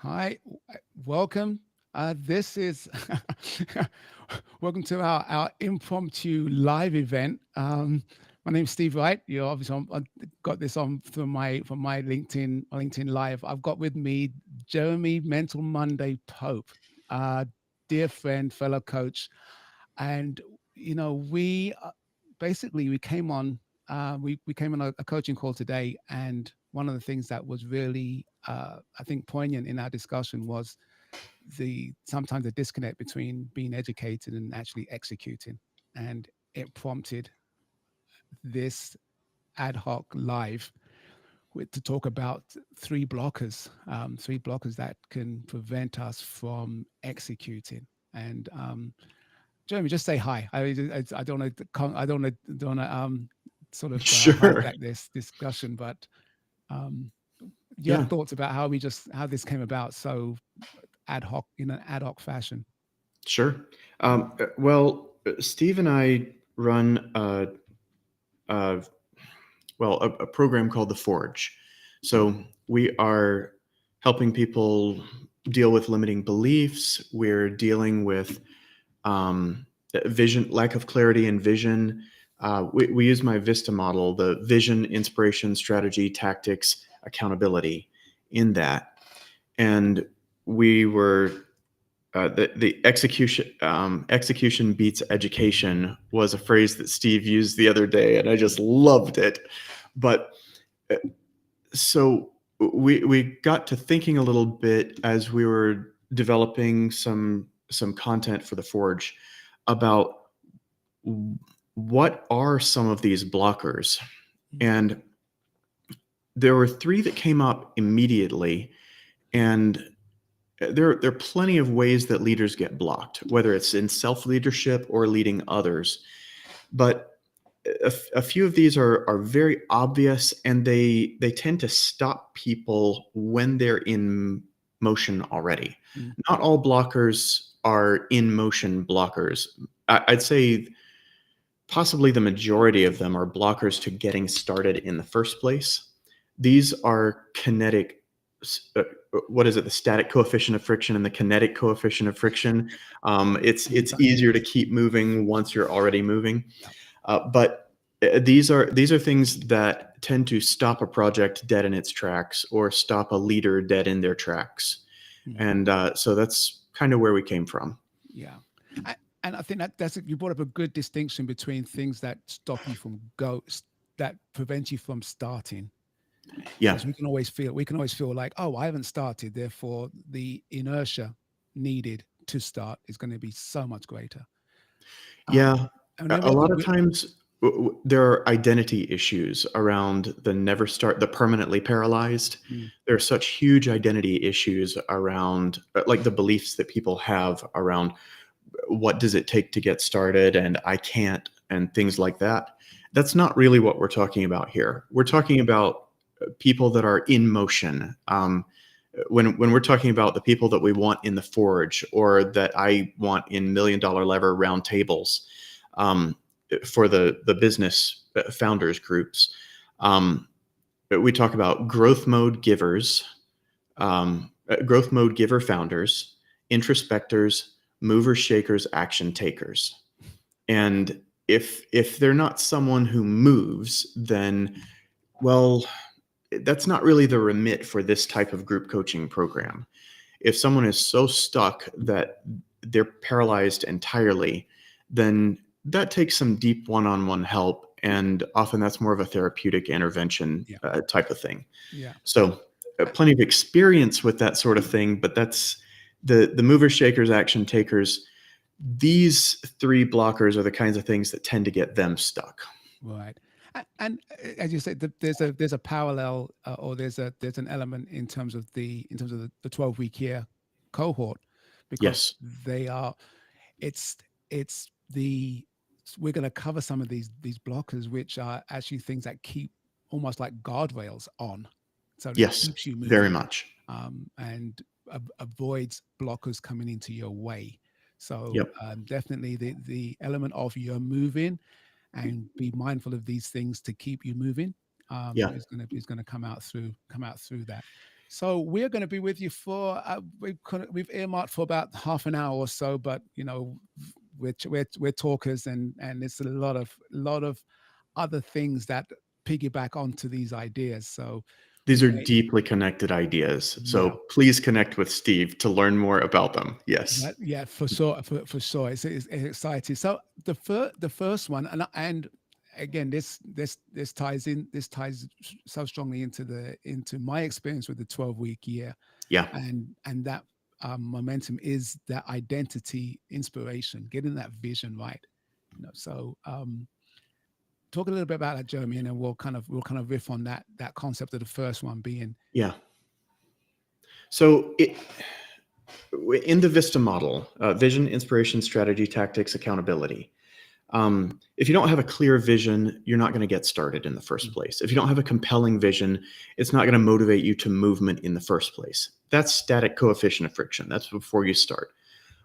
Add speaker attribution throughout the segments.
Speaker 1: Hi, welcome. This is welcome to our impromptu live event. My name's Steve Wright. You're obviously I got this on through my LinkedIn live. I've got with me Jeremy Mental Monday Pope, dear friend, fellow coach, and we basically we came on we came on a coaching call today, and one of the things that was really I think poignant in our discussion was the sometimes the disconnect between being educated and actually executing, and it prompted this ad hoc live to talk about three blockers that can prevent us from executing. And Jeremy, just say hi. I don't want to sort of
Speaker 2: Sure.
Speaker 1: hijack this discussion, but um, do you have
Speaker 2: Yeah,
Speaker 1: thoughts about how this came about so ad hoc in an ad hoc fashion?
Speaker 2: sure. Steve and I run a a program called the Forge. So we are helping people deal with limiting beliefs. We're dealing with vision, lack of clarity and vision. We use my Vista model, the vision, inspiration, strategy, tactics, accountability in that. And we were the execution beats education was a phrase that Steve used the other day, and I just loved it. But uh, so we got to thinking a little bit as we were developing some content for the Forge about what are some of these blockers, and there were three that came up immediately, and there are plenty of ways that leaders get blocked, whether it's in self leadership or leading others. But a few of these are very obvious, and they tend to stop people when they're in motion already.
Speaker 1: Mm.
Speaker 2: Not all blockers are in motion blockers. I'd say possibly the majority of them are blockers to getting started in the first place. These are kinetic. uh, what is it? The static coefficient of friction and the kinetic coefficient of friction. It's easier to keep moving once you're already moving.
Speaker 1: Yeah.
Speaker 2: But these are things that tend to stop a project dead in its tracks or stop a leader dead in their tracks.
Speaker 1: Mm.
Speaker 2: And so that's kind of where we came from.
Speaker 1: Yeah. And I think you brought up a good distinction between things that stop you from that prevent you from starting,
Speaker 2: Yeah.
Speaker 1: because we can always feel like, oh, I haven't started, therefore the inertia needed to start is going to be so much greater. um
Speaker 2: Yeah,
Speaker 1: and
Speaker 2: a
Speaker 1: then we
Speaker 2: a
Speaker 1: have
Speaker 2: lot of times there are identity issues around the never start, the permanently paralyzed.
Speaker 1: Mm.
Speaker 2: There are such huge identity issues around, like the beliefs that people have around what does it take to get started and I can't and things like that. That's not really what we're talking about here. We're talking about people that are in motion. When we're talking about the people that we want in the Forge or that I want in $1 million lever round tables, um, for the business founders groups, um, we talk about growth mode giver founders, introspectors, movers, shakers, action takers. And if they're not someone who moves, then well, that's not really the remit for this type of group coaching program. If someone is so stuck that they're paralyzed entirely, then that takes some deep one-on-one help, and often that's more of a therapeutic intervention
Speaker 1: Yeah.
Speaker 2: type of thing.
Speaker 1: Yeah.
Speaker 2: So
Speaker 1: Uh,
Speaker 2: plenty of experience with that sort of thing, but that's the movers, shakers, action takers. These three blockers are the kinds of things that tend to get them stuck.
Speaker 1: Right. And as you said, there's a parallel, or there's an element in terms of the 12-week year cohort, because
Speaker 2: Yes.
Speaker 1: they are it's it's the we're going to cover some of these blockers, which are actually things that keep almost like guardrails on, so that it
Speaker 2: Yes.
Speaker 1: keeps you
Speaker 2: Very
Speaker 1: moving,
Speaker 2: much.
Speaker 1: and avoids blockers coming into your way. So
Speaker 2: Yep.
Speaker 1: definitely the element of you're moving, and be mindful of these things to keep you moving,
Speaker 2: Yeah.
Speaker 1: is going to come out through that. So we're going to be with you for we've earmarked for about half an hour or so, but we're talkers, and it's a lot of other things that piggyback onto these ideas. So we
Speaker 2: These are
Speaker 1: may,
Speaker 2: deeply connected ideas.
Speaker 1: yeah,
Speaker 2: So please connect with Steve to learn more about them. Yes.
Speaker 1: yeah, for sure, for sure, it's exciting. So the first one, and again, this ties so strongly into my experience with the 12-week year,
Speaker 2: Yeah.
Speaker 1: and that momentum is that identity inspiration, getting that vision right. So talk a little bit about that, Jeremy, and then we'll kind of riff on that concept of the first one being.
Speaker 2: Yeah. So in the Vista model, vision, inspiration, strategy, tactics, accountability. If you don't have a clear vision, you're not going to get started in the first place. If you don't have a compelling vision, it's not going to motivate you to movement in the first place. That's static coefficient of friction. That's before you start.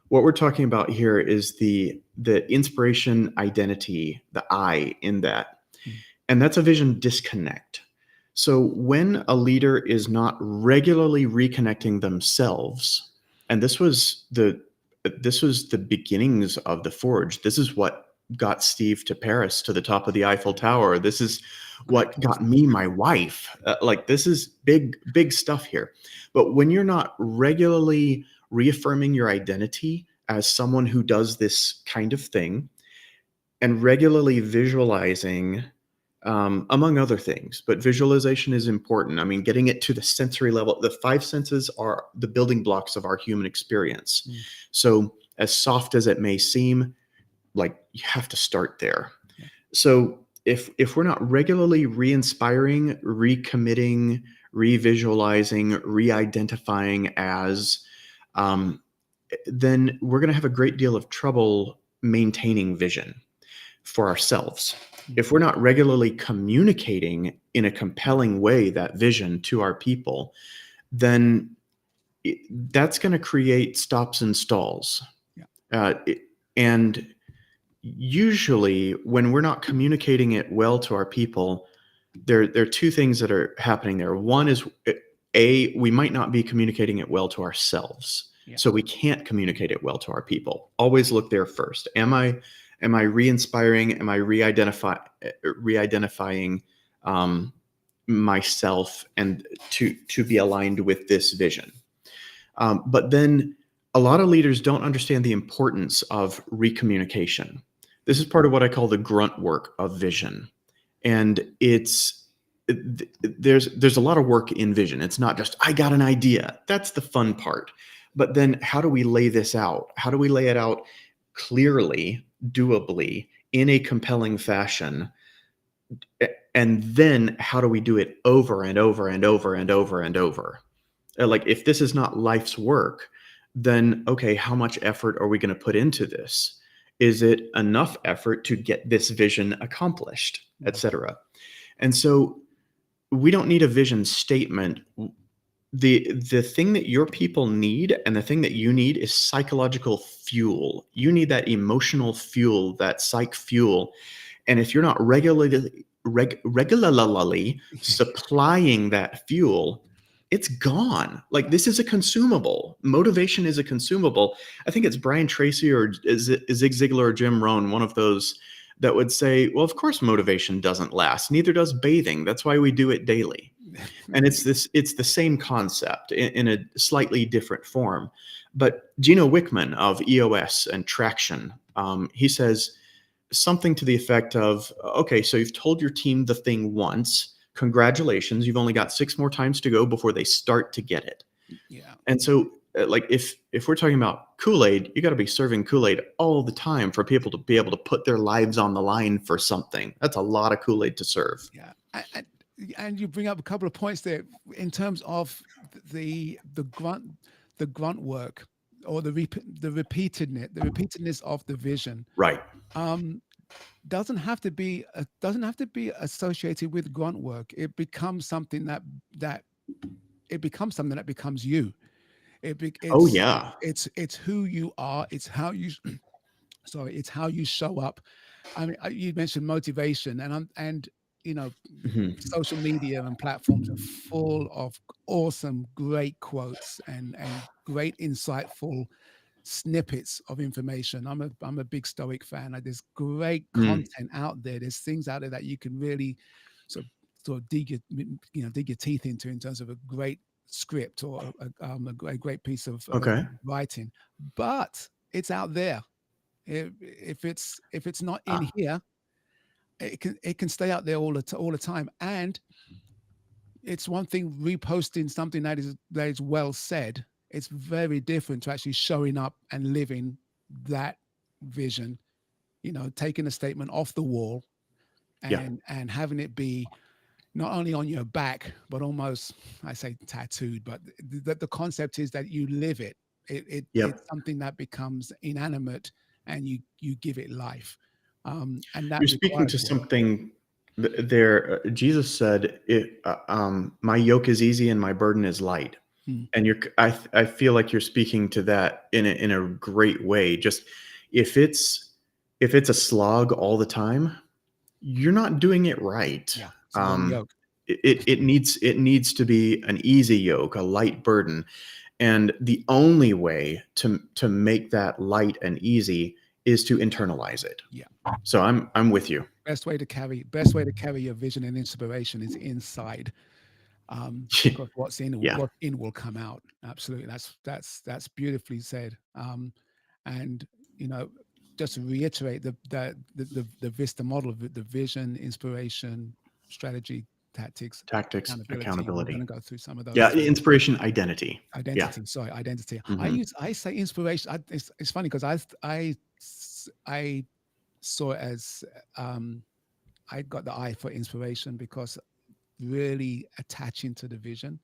Speaker 2: What we're talking about here is the inspiration identity, the I in that.
Speaker 1: Mm.
Speaker 2: And that's a vision disconnect. So when a leader is not regularly reconnecting themselves, and this was the beginnings of the Forge. This is what got Steve to Paris to the top of the Eiffel Tower. This is
Speaker 1: Great
Speaker 2: what
Speaker 1: place.
Speaker 2: got me my wife. Like this is big stuff here. But when you're not regularly reaffirming your identity as someone who does this kind of thing and regularly visualizing, among other things, but visualization is important. I mean, getting it to the sensory level. The five senses are the building blocks of our human experience.
Speaker 1: Mm.
Speaker 2: So, as soft as it may seem, like you have to start there.
Speaker 1: Yeah.
Speaker 2: So, if we're not regularly re-inspiring, recommitting, revisualizing, re-identifying as, then we're going to have a great deal of trouble maintaining vision for ourselves.
Speaker 1: Mm.
Speaker 2: If we're not regularly communicating in a compelling way that vision to our people, then that's going to create stops and stalls.
Speaker 1: Yeah.
Speaker 2: And usually, when we're not communicating it well to our people, there are two things that are happening there. One is, we might not be communicating it well to ourselves.
Speaker 1: Yeah.
Speaker 2: So we can't communicate it well to our people. Always look there first. Am I re-inspiring? Am I re-identifying myself and to be aligned with this vision? But then a lot of leaders don't understand the importance of recommunication. This is part of what I call the grunt work of vision, and there's a lot of work in vision. It's not just I got an idea. That's the fun part. But then how do we lay this out? How do we lay it out clearly, doably, in a compelling fashion? And then how do we do it over and over and over and over and over? Like if this is not life's work, then okay, how much effort are we going to put into this? Is it enough effort to get this vision accomplished, etc.? And so we don't need a vision statement. The thing that your people need and the thing that you need is psychological fuel. You need that emotional fuel, that psych fuel. And if you're not regularly supplying that fuel, it's gone. Like this is a consumable. Motivation is a consumable. I think it's Brian Tracy or Zig Ziglar or Jim Rohn, one of those, that would say, well, of course motivation doesn't last. Neither does bathing. That's why we do it daily. And it's the same concept in a slightly different form. But Gino Wickman of EOS and Traction, he says something to the effect of, okay, so you've told your team the thing once. Congratulations, you've only got 6 more times to go before they start to get it.
Speaker 1: Yeah.
Speaker 2: And so like if we're talking about Kool-Aid, you got to be serving Kool-Aid all the time for people to be able to put their lives on the line for something. That's a lot of Kool-Aid to serve.
Speaker 1: Yeah. And you bring up a couple of points there in terms of the grunt work, or the repeatedness of the vision.
Speaker 2: Right.
Speaker 1: Doesn't have to be associated with grunt work. It becomes something that becomes you.
Speaker 2: Oh yeah.
Speaker 1: It's who you are. It's how you sorry. It's how you show up. I mean, you mentioned motivation, and you know,
Speaker 2: Mhm.
Speaker 1: social media and platforms are full of awesome, great quotes and great, insightful snippets of information. I'm a big Stoic fan. Like, there's great
Speaker 2: Mm.
Speaker 1: content out there. There's things out there that you can really sort of dig your dig your teeth into in terms of a great script or a great piece of
Speaker 2: Okay.
Speaker 1: writing. But it's out there. If it's not in
Speaker 2: Ah,
Speaker 1: here, it can stay out there all the time. And it's one thing reposting something that is well said. It's very different to actually showing up and living that vision. Taking a statement off the wall
Speaker 2: yeah.
Speaker 1: and having it be not only on your back but almost, I say tattooed, but the concept is that you live it. It's
Speaker 2: Yep.
Speaker 1: something that becomes inanimate, and you give it life, and that
Speaker 2: You're speaking
Speaker 1: requires
Speaker 2: to
Speaker 1: work.
Speaker 2: something there. Jesus said, "My yoke is easy and my burden is light."
Speaker 1: Mm,
Speaker 2: And I feel like you're speaking to that in a great way. Just if it's if it's a slog all the time, you're not doing it right.
Speaker 1: yeah, it's the wrong
Speaker 2: Um,
Speaker 1: yoke.
Speaker 2: it needs to be an easy yoke, a light burden, and the only way to make that light and easy is to internalize it.
Speaker 1: Yeah.
Speaker 2: So I'm with you.
Speaker 1: Best way to carry your vision and inspiration is inside, because
Speaker 2: Yeah,
Speaker 1: what's in will come out. Absolutely, that's beautifully said. And you know, just to reiterate the Vista model, the vision, inspiration, strategy, tactics,
Speaker 2: tactics,
Speaker 1: accountability. We're going to
Speaker 2: accountability.
Speaker 1: go through some of
Speaker 2: Yeah,
Speaker 1: those.
Speaker 2: inspiration, identity. Yeah.
Speaker 1: Identity, sorry, identity.
Speaker 2: Hmm.
Speaker 1: I say inspiration. It's funny because I saw it as, um, I got the eye for inspiration because really attaching to the vision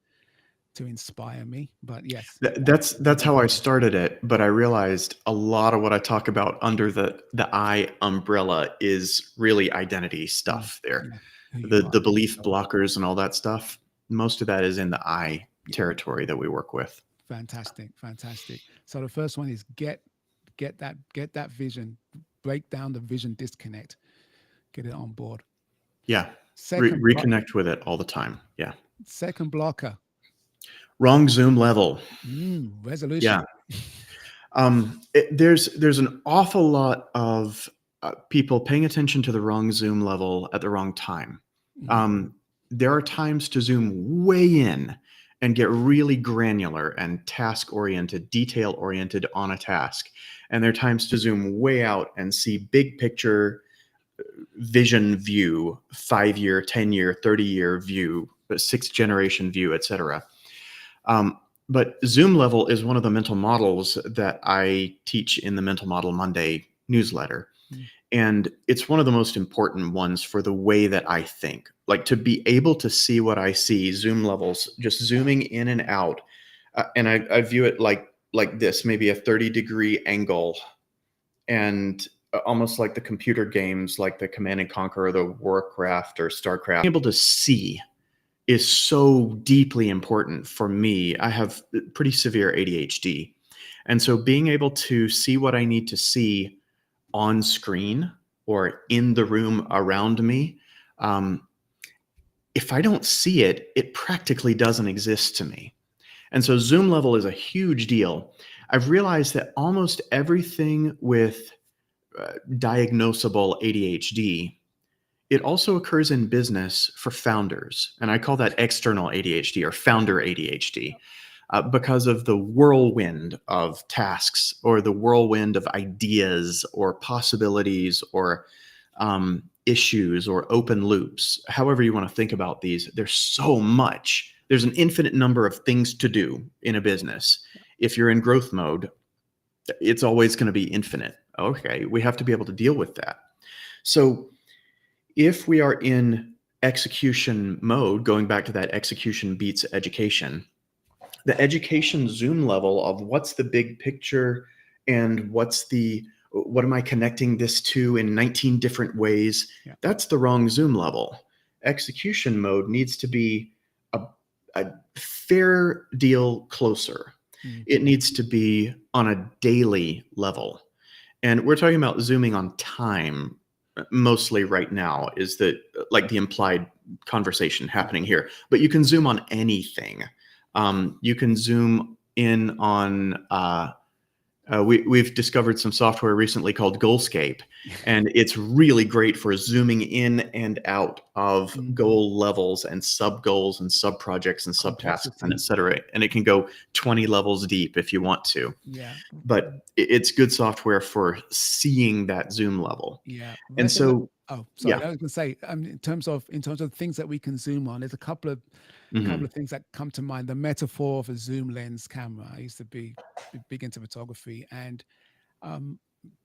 Speaker 1: to inspire me. But yes, that's
Speaker 2: That's how I
Speaker 1: definitely.
Speaker 2: started it, but I realized a lot of what I talk about under the I umbrella is really identity
Speaker 1: Mm,
Speaker 2: stuff there.
Speaker 1: yeah, who you
Speaker 2: The
Speaker 1: are, who you
Speaker 2: belief
Speaker 1: are.
Speaker 2: blockers and all that stuff, most of that is in the I
Speaker 1: Yeah,
Speaker 2: territory that we work with.
Speaker 1: fantastic, fantastic. So the first one is get that vision, break down the vision disconnect, get it on board.
Speaker 2: Yeah.
Speaker 1: Second block,
Speaker 2: Reconnect with it all the time. Yeah.
Speaker 1: second blocker,
Speaker 2: Wrong Zoom level.
Speaker 1: resolution.
Speaker 2: Yeah. There's an awful lot of people paying attention to the wrong zoom level at the wrong time.
Speaker 1: Mhm.
Speaker 2: Um, there are times to zoom way in and get really granular and task oriented, detail oriented on a task. And there are times to zoom way out and see big picture vision view, 5 year, 10 year, 30 year view, sixth generation view, etc. Um, but Zoom level is one of the mental models that I teach in the Mental Model Monday newsletter.
Speaker 1: Mm.
Speaker 2: And it's one of the most important ones for the way that I think. Like, to be able to see what I see, Zoom levels, just zooming in and out. And I view it like this, maybe a 30-degree angle, and almost like the computer games like the Command and Conquer or the Warcraft or Starcraft. Being able to see is so deeply important for me. I have pretty severe ADHD. And so being able to see what I need to see on screen or in the room around me, um, if I don't see it, it practically doesn't exist to me. And so Zoom level is a huge deal. I've realized that almost everything with diagnosable ADHD, it also occurs in business for founders. And I call that external ADHD or founder ADHD, because of the whirlwind of tasks or the whirlwind of ideas or possibilities or issues or open loops, however you want to think about these. There's so much. There's an infinite number of things to do in a business. If you're in growth mode, it's always going to be infinite. Okay, we have to be able to deal with that. So if we are in execution mode, going back to that execution beats education, the education zoom level of what's the big picture and what am I connecting this to in 19 different ways,
Speaker 1: Yeah.
Speaker 2: that's the wrong zoom level. Execution mode needs to be a, a fair deal closer.
Speaker 1: Mm.
Speaker 2: It needs to be on a daily level. And we're talking about zooming on time, mostly right now is that like the implied conversation happening here, but you can zoom on anything. You can zoom in on, we've discovered some software recently called Goalscape, and it's really great for zooming in and out of goal levels and sub goals and sub projects and subtasks and et cetera. And it can go 20 levels deep if you want to.
Speaker 1: Yeah.
Speaker 2: But it's good software for seeing that zoom level.
Speaker 1: Yeah.
Speaker 2: And so,
Speaker 1: Oh, sorry.
Speaker 2: yeah.
Speaker 1: I was going to say, in terms of things that we can zoom on, there's a couple of things that come to mind. The metaphor of a zoom lens camera. I used to be big into photography, and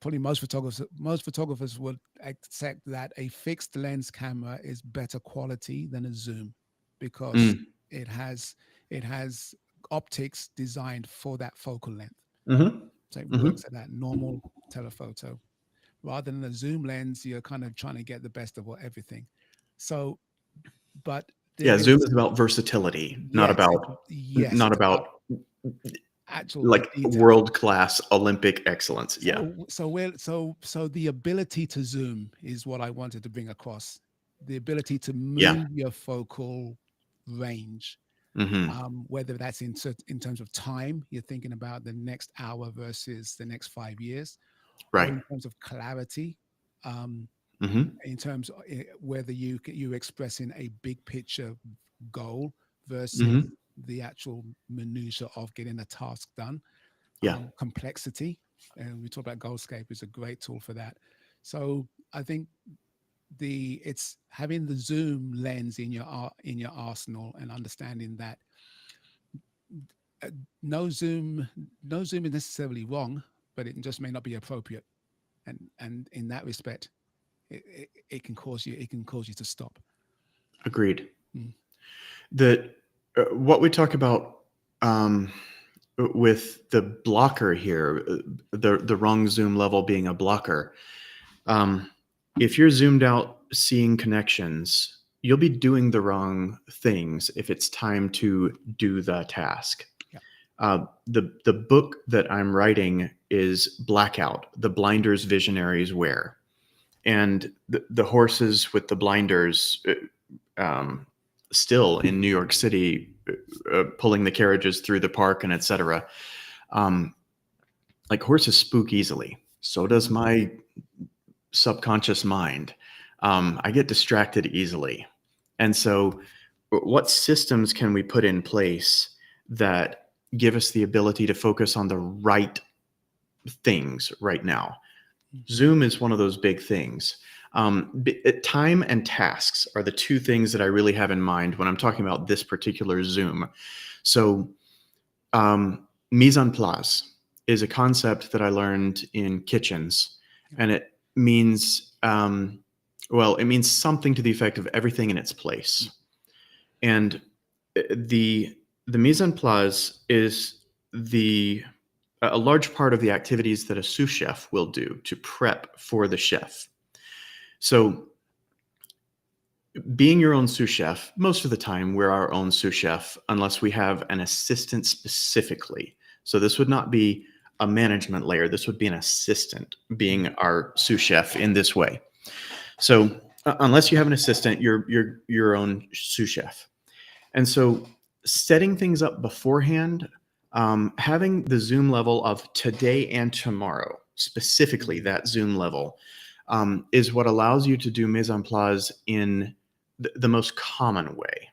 Speaker 1: probably most photographers would accept that a fixed lens camera is better quality than a zoom, because it has optics designed for that focal length. So it works at that normal telephoto. Rather than a zoom lens, you're kind of trying to get the best of everything. So, but the
Speaker 2: Yeah, zoom
Speaker 1: ability,
Speaker 2: is about versatility, not
Speaker 1: yes,
Speaker 2: about
Speaker 1: yes,
Speaker 2: not
Speaker 1: it's about
Speaker 2: about
Speaker 1: actual
Speaker 2: like
Speaker 1: detail.
Speaker 2: world-class Olympic excellence. Yeah.
Speaker 1: So the ability to zoom is what I wanted to bring across. The ability to
Speaker 2: Yeah.
Speaker 1: move your focal range, whether that's in terms of time, you're thinking about the next hour versus the next 5 years, or
Speaker 2: Right.
Speaker 1: in terms of clarity, um,
Speaker 2: Mm-hmm.
Speaker 1: in terms of whether you're expressing a big picture goal versus
Speaker 2: Mm-hmm.
Speaker 1: the actual minutia of getting a task done.
Speaker 2: Yeah.
Speaker 1: Complexity, and we talk about Goalscape is a great tool for that. So I think it's having the zoom lens in your arsenal, and understanding that uh, no zoom no zoom is necessarily wrong, but it just may not be appropriate, and in that respect, it can cause you to stop.
Speaker 2: Agreed.
Speaker 1: Mm.
Speaker 2: That what we talk about um, with the blocker here, the wrong zoom level being a blocker. Um, if you're zoomed out seeing connections, you'll be doing the wrong things if it's time to do the task.
Speaker 1: Yeah.
Speaker 2: The book that I'm writing is Blackout: The Blinders Visionaries Wear, and the horses with the blinders, still in New York City, pulling the carriages through the park and etc. Like horses spook easily. So does my subconscious mind. I get distracted easily. And so, what systems can we put in place that give us the ability to focus on the right things right now? Zoom is one of those big things. Time and tasks are the two things that I really have in mind when I'm talking about this particular Zoom. So, mise-en-place is a concept that I learned in kitchens, and it means, it means something to the effect of everything in its place. And the mise-en-place is the a large part of the activities that a sous chef will do to prep for the chef. So, being your own sous chef, most of the time we're our own sous chef unless we have an assistant specifically. So this would not be a management layer. This would be an assistant being our sous chef in this way. So unless you have an assistant, you're your own sous chef. And so setting things up beforehand, having the Zoom level of today and tomorrow, specifically that Zoom level, is what allows you to do mise-en-place in the most common way.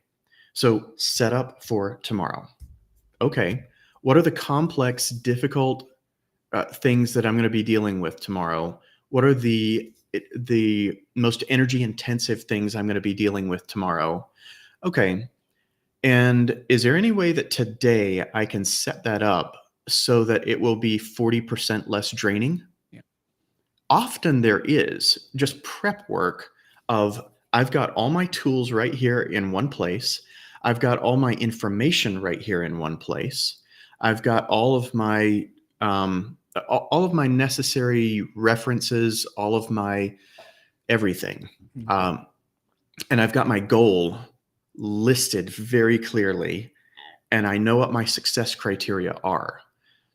Speaker 2: So set up for tomorrow. Okay, what are the complex, difficult things that I'm going to be dealing with tomorrow? What are the most energy intensive things I'm going to be dealing with tomorrow? Okay, and is there any way that today I can set that up so that it will be 40% less draining?
Speaker 1: Yeah.
Speaker 2: Often there is just prep work of I've got all my tools right here in one place. I've got all my information right here in one place. I've got all of my necessary references, all of my everything. And I've got my goal listed very clearly, and I know what my success criteria are.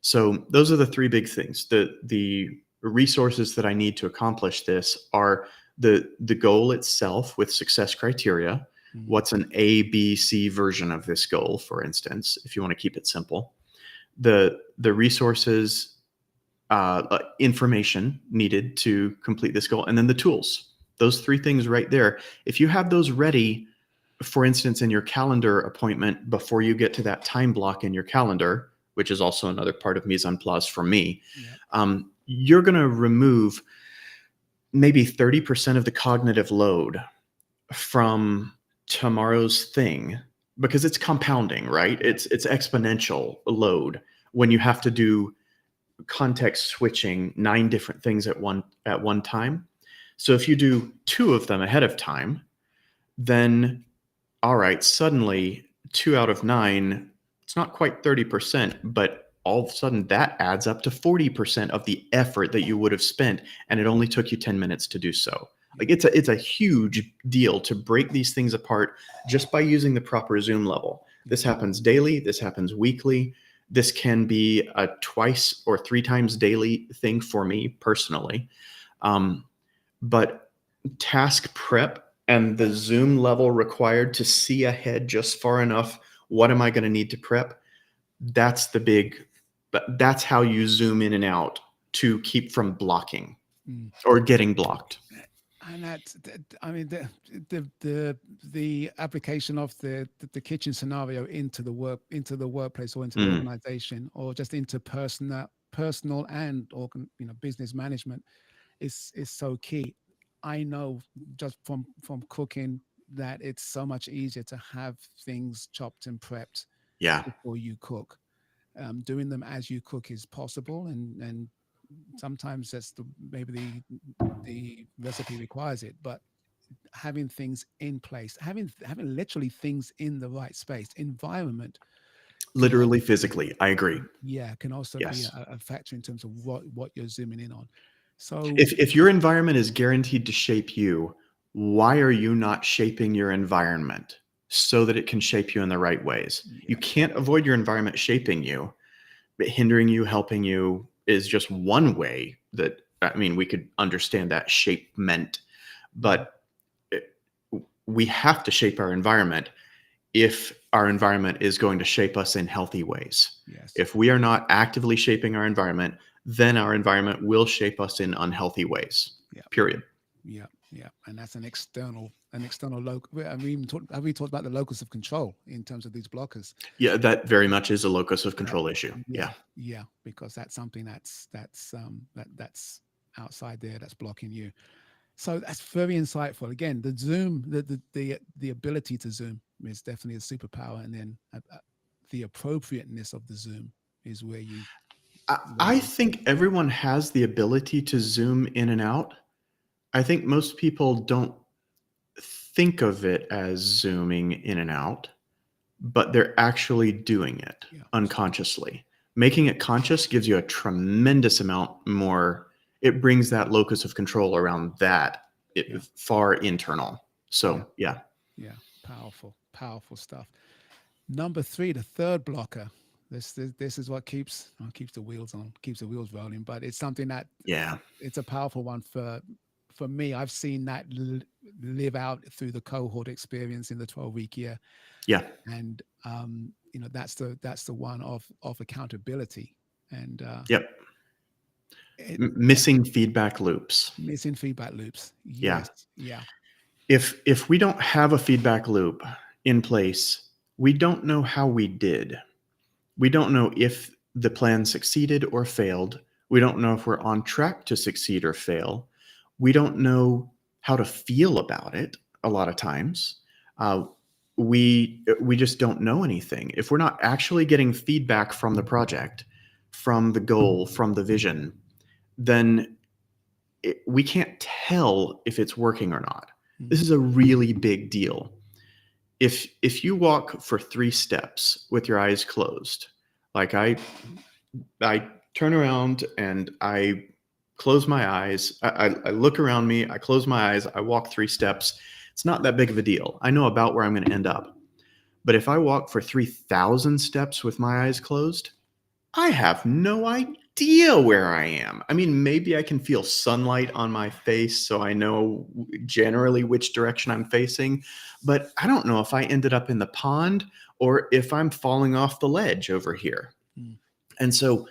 Speaker 2: So those are the three big things. The resources that I need to accomplish this are The goal itself with success criteria. What's an A, B, C version of this goal, for instance, if you want to keep it simple. The resources, information needed to complete this goal, and then the tools. Those three things right there. If you have those ready, for instance, in your calendar appointment before you get to that time block in your calendar, which is also another part of mise-en-place for me, you're going to remove maybe 30% of the cognitive load from tomorrow's thing, because it's compounding, right? It's exponential load when you have to do context switching 9 different things at one time. So if you do 2 of them ahead of time, then all right, suddenly 2 out of 9, it's not quite 30%, but all of a sudden that adds up to 40% of the effort that you would have spent, and it only took you 10 minutes to do so. Like it's a huge deal to break these things apart just by using the proper Zoom level. This happens daily, this happens weekly. This can be a 2 or 3 times daily thing for me personally. But task prep and the Zoom level required to see ahead just far enough, what am I going to need to prep? That's how you zoom in and out to keep from blocking or getting blocked.
Speaker 1: And I mean, the application of the kitchen scenario into the workplace, or into the organization, or just into personal and business management is so key. I know just from cooking that it's so much easier to have things chopped and prepped
Speaker 2: Yeah.
Speaker 1: before you cook. Doing them as you cook is possible, and sometimes that's maybe the recipe requires it, but having things in place, having literally things in the right space, environment,
Speaker 2: Literally, physically, I agree.
Speaker 1: can also be
Speaker 2: Yes.
Speaker 1: a factor in terms of what you're zooming in on. So
Speaker 2: If your environment is guaranteed to shape you, why are you not shaping your environment so that it can shape you in the right ways? You can't avoid your environment shaping you, but hindering you, helping you is just one way that, I mean, we could understand that shape meant, but we have to shape our environment if our environment is going to shape us in healthy ways.
Speaker 1: Yes.
Speaker 2: If we are not actively shaping our environment, then our environment will shape us in unhealthy ways. Period.
Speaker 1: Yeah, and that's an external local. Have we talked about the locus of control in terms of these blockers?
Speaker 2: Yeah, that very much is a locus of control issue.
Speaker 1: Yeah, because that's something that's outside there, that's blocking you. So that's very insightful. Again, the Zoom, the ability to Zoom is definitely a superpower, and then the appropriateness of the Zoom is where you.
Speaker 2: I think everyone has the ability to zoom in and out. I think most people don't think of it as zooming in and out, but they're actually doing it unconsciously. Making it conscious gives you a tremendous amount more. It brings that locus of control around that far internal. So yeah,
Speaker 1: powerful stuff. Number 3, the third blocker. This is what keeps the wheels rolling. But it's something that it's a powerful one for me. I've seen that live out through the cohort experience in the 12-week year.
Speaker 2: Yeah,
Speaker 1: and that's the one of accountability, and
Speaker 2: missing feedback loops.
Speaker 1: Yes.
Speaker 2: If we don't have a feedback loop in place, we don't know how we did. We don't know if the plan succeeded or failed. We don't know if we're on track to succeed or fail. We don't know how to feel about it a lot of times. We just don't know anything. If we're not actually getting feedback from the project, from the goal, from the vision, then we can't tell if it's working or not. This is a really big deal. If you walk for 3 steps with your eyes closed, like I turn around and I close my eyes, I look around me, I close my eyes, I walk 3 steps. It's not that big of a deal. I know about where I'm going to end up. But if I walk for 3,000 steps with my eyes closed, I have no idea where I am. I mean, maybe I can feel sunlight on my face, so I know generally which direction I'm facing, but I don't know if I ended up in the pond or if I'm falling off the ledge over here.
Speaker 1: Mm.
Speaker 2: And so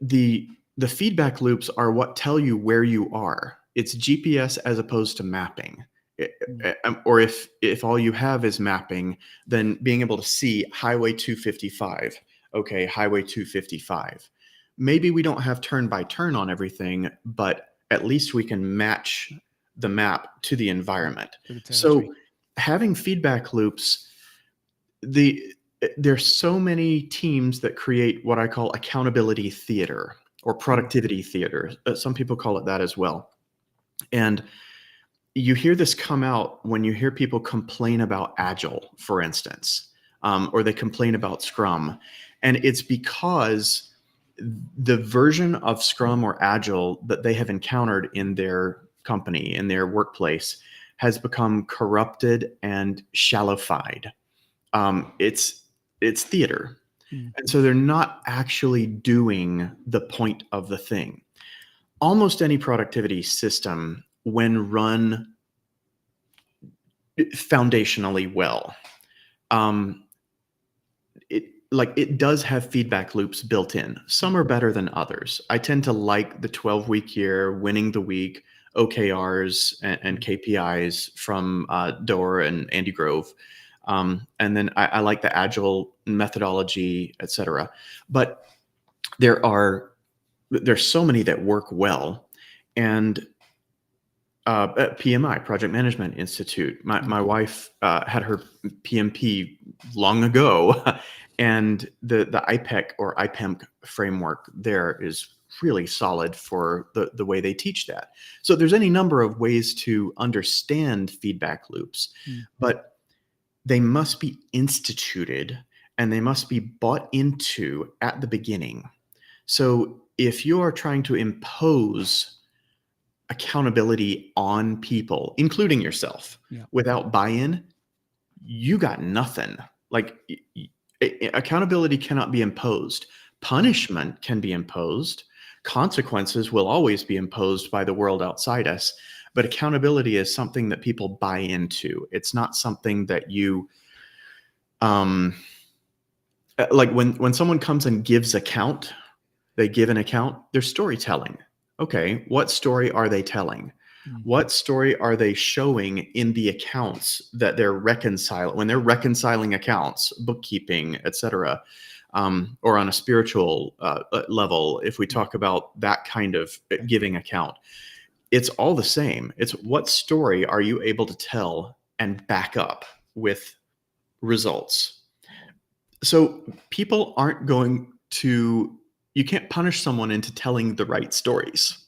Speaker 2: the the feedback loops are what tell you where you are. It's GPS as opposed to mapping.
Speaker 1: Mm.
Speaker 2: Or if all you have is mapping, then being able to see Highway 255. Okay, Highway 255. Maybe we don't have turn by turn on everything, but at least we can match the map to the
Speaker 1: Yeah.
Speaker 2: environment.
Speaker 1: To the territory.
Speaker 2: So having feedback loops, the there's so many teams that create what I call accountability theater or
Speaker 1: Mm.
Speaker 2: productivity theater. Some people call it that as well. And you hear this come out when you hear people complain about Agile, for instance, or they complain about Scrum. And it's because the version of Scrum or Agile that they have encountered in their company, in their workplace, has become corrupted and shallowified. It's theater,
Speaker 1: Mm.
Speaker 2: and so they're not actually doing the point of the thing. Almost any productivity system, when run foundationally well, um, it does have feedback loops built in. Some are better than others. I tend to like the 12-week year, winning the week, OKRs and
Speaker 1: Mm.
Speaker 2: KPIs from Doerr and Andy Grove. And then I like the agile methodology, etc. But there are there's so many that work well, and at PMI, Project Management Institute.
Speaker 1: Mm.
Speaker 2: My wife had her PMP long ago, and the IPEC or IPEMC framework there is really solid for the way they teach that. So there's any number of ways to understand feedback loops,
Speaker 1: Mm.
Speaker 2: but they must be instituted and they must be bought into at the beginning. So if you are trying to impose accountability on people, including yourself,
Speaker 1: Yeah.
Speaker 2: without buy-in, you got nothing. Like accountability cannot be imposed.
Speaker 1: Mm.
Speaker 2: Punishment can be imposed. Consequences will always be imposed by the world outside us. But accountability is something that people buy into. It's not something that you um like when someone comes and gives account, they give an account, they're storytelling. Okay, what story are they telling?
Speaker 1: Mm.
Speaker 2: What story are they showing in the accounts that they're reconciling when they're reconciling accounts, bookkeeping, etc., or on a spiritual level? If we
Speaker 1: Mm.
Speaker 2: talk about that kind of
Speaker 1: Okay.
Speaker 2: giving account, it's all the same. It's what story are you able to tell and back up with results? So people aren't going to, you can't punish someone into telling the right stories.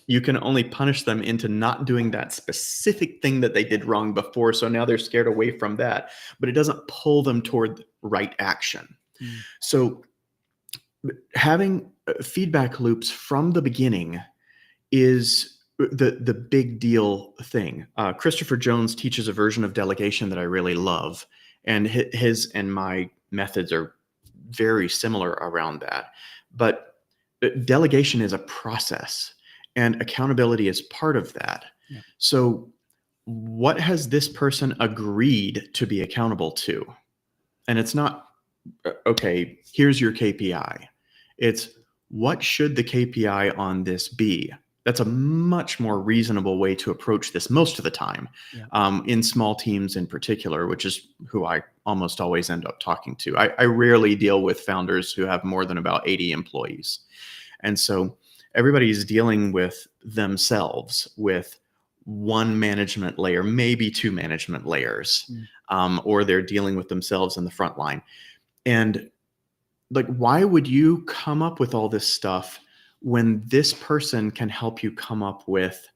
Speaker 2: You can only punish them into not doing that specific thing that they did wrong before. So now they're scared away from that, but it doesn't pull them toward right action.
Speaker 1: Mm.
Speaker 2: So having feedback loops from the beginning is the big deal thing. Christopher Jones teaches a version of delegation that I really love, and his and my methods are very similar around that. But delegation is a process, and accountability is part of that.
Speaker 1: Yeah.
Speaker 2: So, what has this person agreed to be accountable to? And it's not okay, here's your KPI. It's what should the KPI on this be? That's a much more reasonable way to approach this most of the time,
Speaker 1: Yeah.
Speaker 2: in small teams in particular, which is who I almost always end up talking to. I rarely deal with founders who have more than about 80 employees. And so everybody's dealing with themselves with one management layer, maybe two management layers,
Speaker 1: Mm.
Speaker 2: or they're dealing with themselves in the front line. And like, why would you come up with all this stuff when this person can help you come up with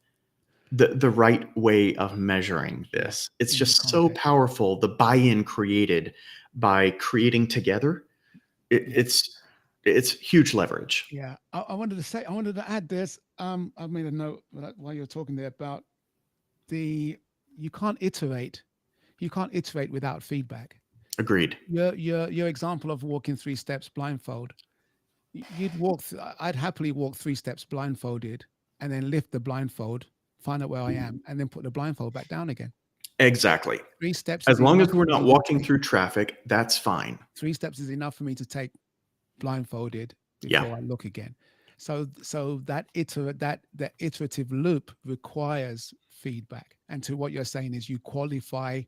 Speaker 2: the right way of measuring
Speaker 1: Yeah.
Speaker 2: this? It's
Speaker 1: In the
Speaker 2: just so
Speaker 1: context.
Speaker 2: powerful. The buy-in created by creating together,
Speaker 1: Yeah.
Speaker 2: it's huge leverage.
Speaker 1: Yeah. I wanted to say, I wanted to add this. I've made a note while you're talking there about the you can't iterate. You can't iterate without feedback.
Speaker 2: Agreed.
Speaker 1: Your example of walking 3 steps blindfold. you'd I'd happily walk 3 steps blindfolded and then lift the blindfold, find out where I am, and then put the blindfold back down again.
Speaker 2: Exactly.
Speaker 1: 3 steps
Speaker 2: As
Speaker 1: is
Speaker 2: long
Speaker 1: enough
Speaker 2: as we're
Speaker 1: for
Speaker 2: not
Speaker 1: me to
Speaker 2: walking
Speaker 1: take.
Speaker 2: through traffic, that's fine.
Speaker 1: 3 steps is enough for me to take blindfolded
Speaker 2: Yeah.
Speaker 1: before I look again. So that that iterative loop requires feedback. And to what you're saying is you quantify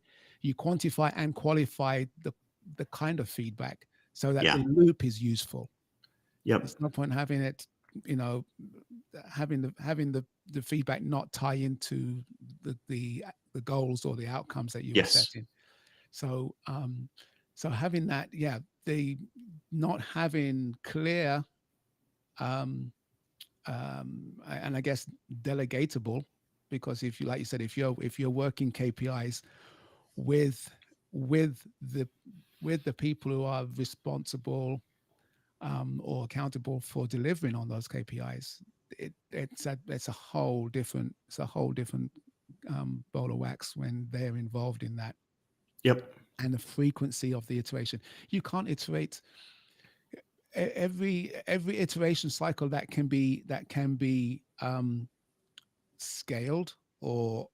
Speaker 1: and qualify the kind of feedback so that
Speaker 2: Yeah.
Speaker 1: the loop is useful.
Speaker 2: Yep.
Speaker 1: It's no point having it, you know, having the feedback not tie into the goals or the outcomes that you were
Speaker 2: Yes.
Speaker 1: setting. So so having that, yeah, the not having clear and I guess delegatable, because if you, like you said, if you're working KPIs with with the with the people who are responsible or accountable for delivering on those KPIs, it's a whole different bowl of wax when they're involved in that,
Speaker 2: Yep.
Speaker 1: and the frequency of the iteration. You can't iterate every iteration cycle that can be scaled or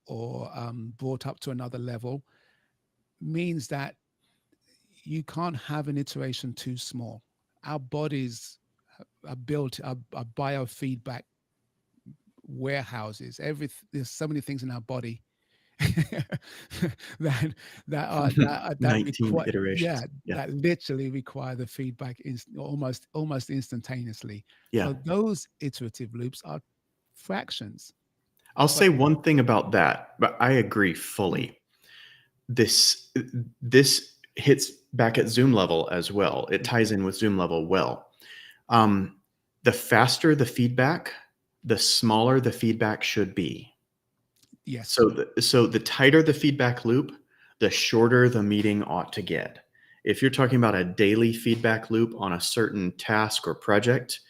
Speaker 1: brought up to another level means that you can't have an iteration too small. Our bodies are built are biofeedback warehouses. There's so many things in our body that that
Speaker 2: 19
Speaker 1: require, yeah,
Speaker 2: iterations. Yeah.
Speaker 1: that literally require the feedback almost instantaneously.
Speaker 2: Yeah.
Speaker 1: So those iterative loops are fractions.
Speaker 2: I'll
Speaker 1: But
Speaker 2: say one thing about that, but I agree
Speaker 1: mm,
Speaker 2: fully. This this hits back at Zoom level as well. It
Speaker 1: yeah,
Speaker 2: ties in with Zoom level well. Um, the faster the feedback, the smaller the feedback should be.
Speaker 1: yes,
Speaker 2: So the tighter the feedback loop, the shorter the meeting ought to get. If you're talking about a daily feedback loop on a certain task or project,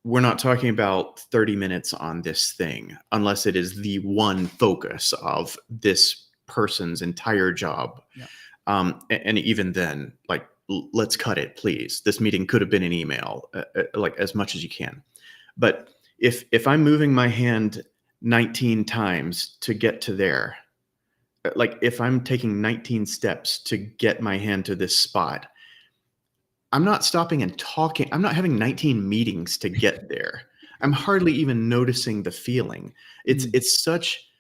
Speaker 2: we're not talking about 30 minutes on this thing unless it is the one focus of this person's entire job.
Speaker 1: yeah,
Speaker 2: And even then, like, let's cut it, please. This meeting could have been an email, like as much as you can. But if I'm moving my hand 19 times to get to there, like if I'm taking 19 steps to get my hand to this spot, I'm not stopping and talking. I'm not having 19 meetings to get there. I'm hardly even noticing the feeling.
Speaker 1: mm,
Speaker 2: It's such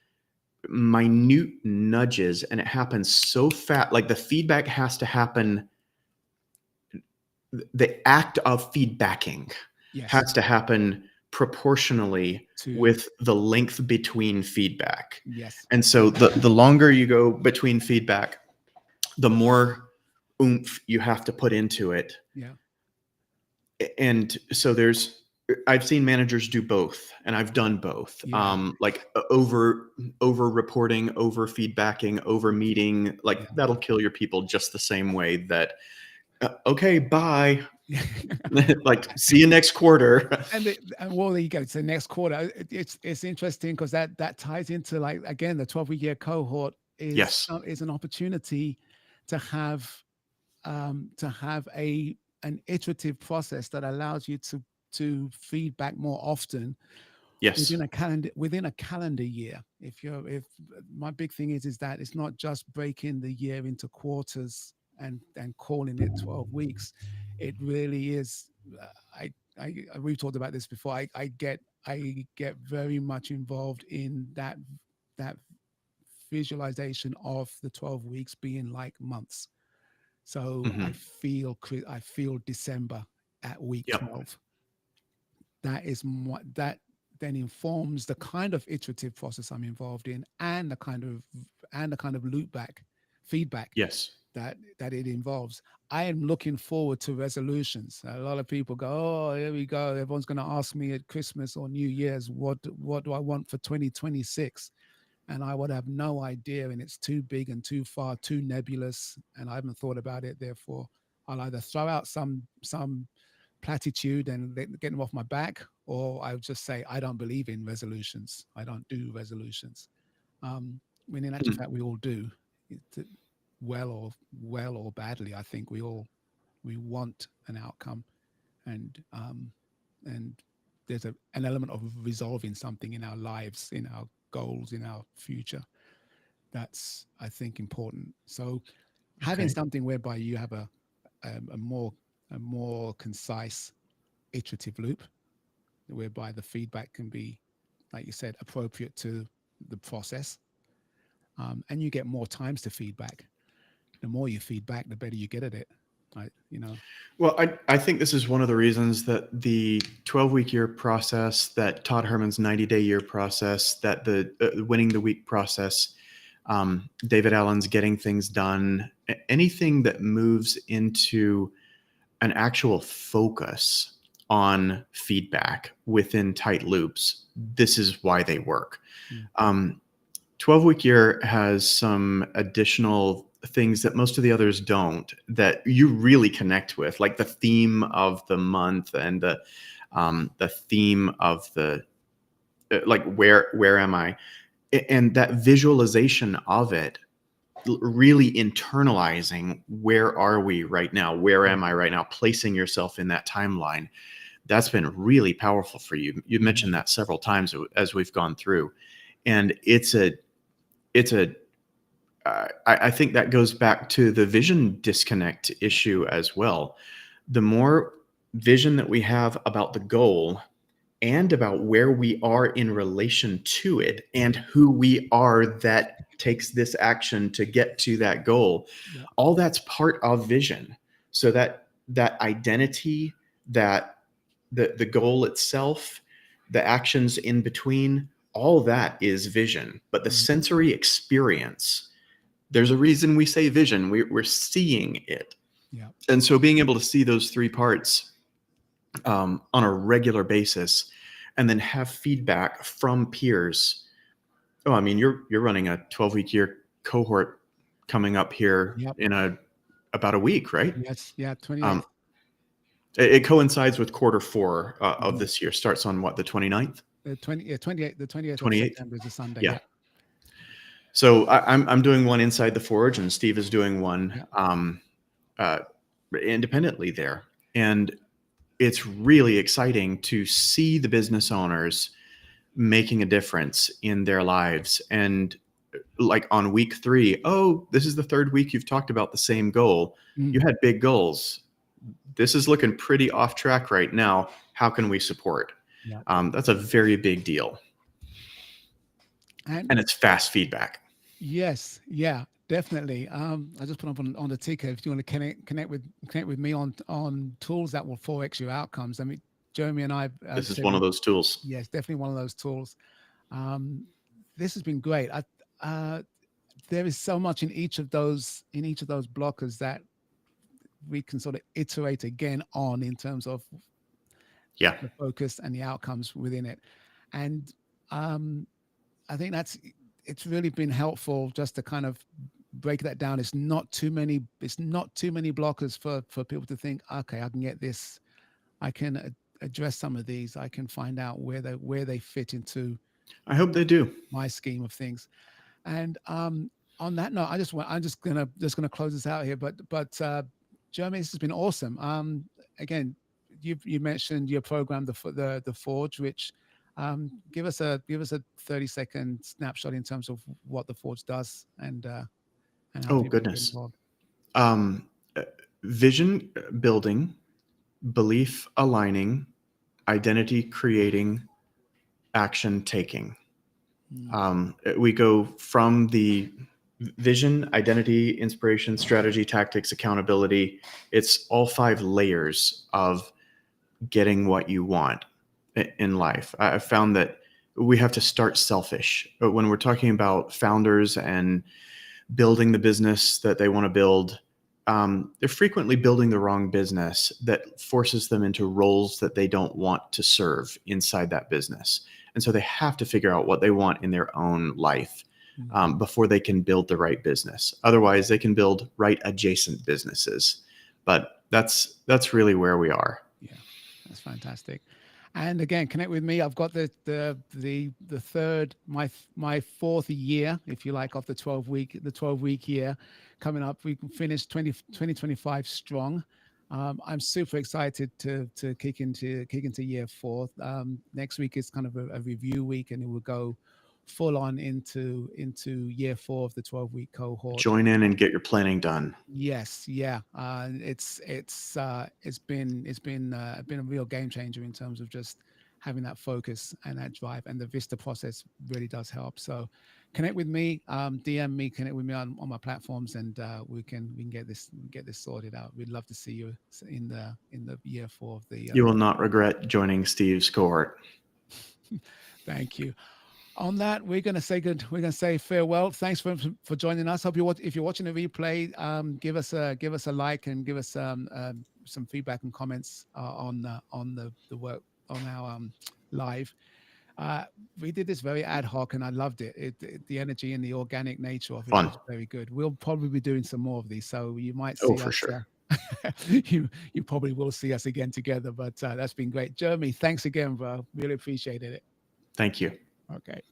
Speaker 2: minute nudges and it happens so fast. Like the feedback has to happen, the act of feedbacking
Speaker 1: yes,
Speaker 2: has to happen proportionally
Speaker 1: to
Speaker 2: with the length between feedback.
Speaker 1: yes,
Speaker 2: And so the longer you go between feedback, the more oomph you have to put into it.
Speaker 1: yeah,
Speaker 2: And so I've seen managers do both and I've done both.
Speaker 1: yeah,
Speaker 2: Like over reporting, over feedbacking, over meeting, like
Speaker 1: yeah.
Speaker 2: that'll kill your people just the same way that okay, bye. Like see you next quarter.
Speaker 1: And well, there you go. So next quarter, it's interesting because that ties into, like, again, the 12-week cohort
Speaker 2: Yes.
Speaker 1: is an opportunity to have a an iterative process that allows you to feedback more often
Speaker 2: Yes.
Speaker 1: within a calendar year. If my big thing is that it's not just breaking the year into quarters and calling it 12 weeks. It really is. uh, i we've talked about this before. I get very much involved in that visualization of the 12 weeks being like months. So
Speaker 2: Hmm.
Speaker 1: I feel December at week
Speaker 2: Yep.
Speaker 1: 12. That is what that then informs the kind of iterative process I'm involved in, and the kind of loop back feedback
Speaker 2: Yes.
Speaker 1: that it involves. I am looking forward to resolutions. A lot of people go, "Oh, here we go. Everyone's going to ask me at Christmas or New Year's what do I want for 2026?" And I would have no idea, and it's too big and too far, too nebulous, and I haven't thought about it. Therefore, I'll either throw out some platitude and get them off my back, or I'll just say I don't believe in resolutions. I don't do resolutions. When in actual
Speaker 2: Hmm.
Speaker 1: fact, we all do, it, well or badly. I think we want an outcome, and and there's an element of resolving something in our lives, in our goals, in our future. That's, I think, important. So having
Speaker 2: Okay.
Speaker 1: something whereby you have a more a more concise iterative loop, whereby the feedback can be, like you said, appropriate to the process, and you get more times to feedback. The more you feedback, the better you get at it. Right? You know.
Speaker 2: Well, I think this is one of the reasons that the 12-week year process, that Todd Herman's 90-day year process, that the winning the week process, David Allen's getting things done, anything that moves into an actual focus on feedback within tight loops, this is why they work.
Speaker 1: Mm.
Speaker 2: 12-week year has some additional things that most of the others don't, that you really connect with, like the theme of the month and the theme of the like where am I, and that visualization of it, really internalizing where are we right now, where am I right now, placing yourself in that timeline. That's been really powerful for you. You
Speaker 1: Yeah.
Speaker 2: mentioned that several times as we've gone through, and I think that goes back to the vision disconnect issue as well. The more vision that we have about the goal and about where we are in relation to it and who we are that takes this action to get to that goal,
Speaker 1: Yeah.
Speaker 2: all that's part of vision. So that identity, that the goal itself, the actions in between, all that is vision. But the
Speaker 1: Mm.
Speaker 2: sensory experience, there's a reason we say vision. We're seeing it.
Speaker 1: Yeah.
Speaker 2: And so being able to see those three parts on a regular basis, and then have feedback from peers. Oh, I mean, you're running a 12-week year cohort coming up here
Speaker 1: Yep.
Speaker 2: in about a week, right?
Speaker 1: Yes. Yeah. 28th.
Speaker 2: Um, it coincides with quarter four of
Speaker 1: Yeah.
Speaker 2: this year. Starts on what, the 29th,
Speaker 1: The 28th, the 28th of
Speaker 2: 28th?
Speaker 1: September is a Sunday.
Speaker 2: Yeah.
Speaker 1: Yeah.
Speaker 2: So I'm doing one inside the forge, and Steve is doing one
Speaker 1: Yeah.
Speaker 2: uh, independently there, and it's really exciting to see the business owners making a difference in their lives. And like on week 3, oh, this is the third week you've talked about the same goal. You
Speaker 1: Mm.
Speaker 2: had big goals. This is looking pretty off track right now. How can we support?
Speaker 1: Yeah.
Speaker 2: That's a very big deal.
Speaker 1: And
Speaker 2: And it's fast feedback.
Speaker 1: yes, yeah, definitely. I just put up on the ticker if you want to connect with me on tools that will 4x your outcomes. I mean, Jeremy and I
Speaker 2: This
Speaker 1: have
Speaker 2: is
Speaker 1: said
Speaker 2: one of
Speaker 1: we,
Speaker 2: those tools.
Speaker 1: yes, definitely one of those tools. Um, this has been great. There is so much in each of those blockers that we can sort of iterate again on in terms of
Speaker 2: Yeah.
Speaker 1: the focus and the outcomes within it. And um, I think it's really been helpful just to kind of break that down. It's not too many blockers for people to think, okay, I can get this, I can address some of these, I can find out where they fit into
Speaker 2: I hope they do.
Speaker 1: my scheme of things. And on that note, I'm just gonna close this out here. But Jeremy, this has been awesome. Again, you mentioned your program, the Forge, which give us a 30-second snapshot in terms of what the Forge does and how
Speaker 2: Oh,
Speaker 1: people can get
Speaker 2: goodness.
Speaker 1: involved.
Speaker 2: Um, Vision building, belief aligning, identity creating, action taking.
Speaker 1: Mm.
Speaker 2: We go from the vision, identity, inspiration, strategy, tactics, accountability. It's all 5 layers of getting what you want in life. I found that we have to start selfish. But when we're talking about founders and building the business that they want to build, they're frequently building the wrong business that forces them into roles that they don't want to serve inside that business. And so they have to figure out what they want in their own life
Speaker 1: Mm.
Speaker 2: before they can build the right business. Otherwise, they can build right adjacent businesses. But that's really where we are.
Speaker 1: Yeah, that's fantastic. And again, connect with me. I've got the third my fourth year, if you like, of the 12-week year coming up. We can finish 2025 strong. I'm super excited to kick into year 4. Next week is kind of a review week, and it will go full on into year 4 of the 12-week cohort.
Speaker 2: Join in and get your planning done.
Speaker 1: Yes, yeah. It's been a real game changer in terms of just having that focus and that drive, and the Vista process really does help. So, connect with me, DM me, connect with me on my platforms, and we can get this sorted out. We'd love to see you in the year 4 of the.
Speaker 2: You will not regret joining Steve's cohort.
Speaker 1: Thank you. On that, we're going to say good. We're going to say farewell. Thanks for joining us. Hope you watch. If you're watching the replay, give us a like and give us some feedback and comments on the work on our live. Uh, we did this very ad hoc, and I loved it. The energy and the organic nature of it
Speaker 2: Fun.
Speaker 1: was very good. We'll probably be doing some more of these, so you might
Speaker 2: Oh,
Speaker 1: see
Speaker 2: for
Speaker 1: us.
Speaker 2: sure.
Speaker 1: You probably will see us again together. But that's been great, Jeremy. Thanks again, bro. Really appreciated it.
Speaker 2: Thank you.
Speaker 1: Okay.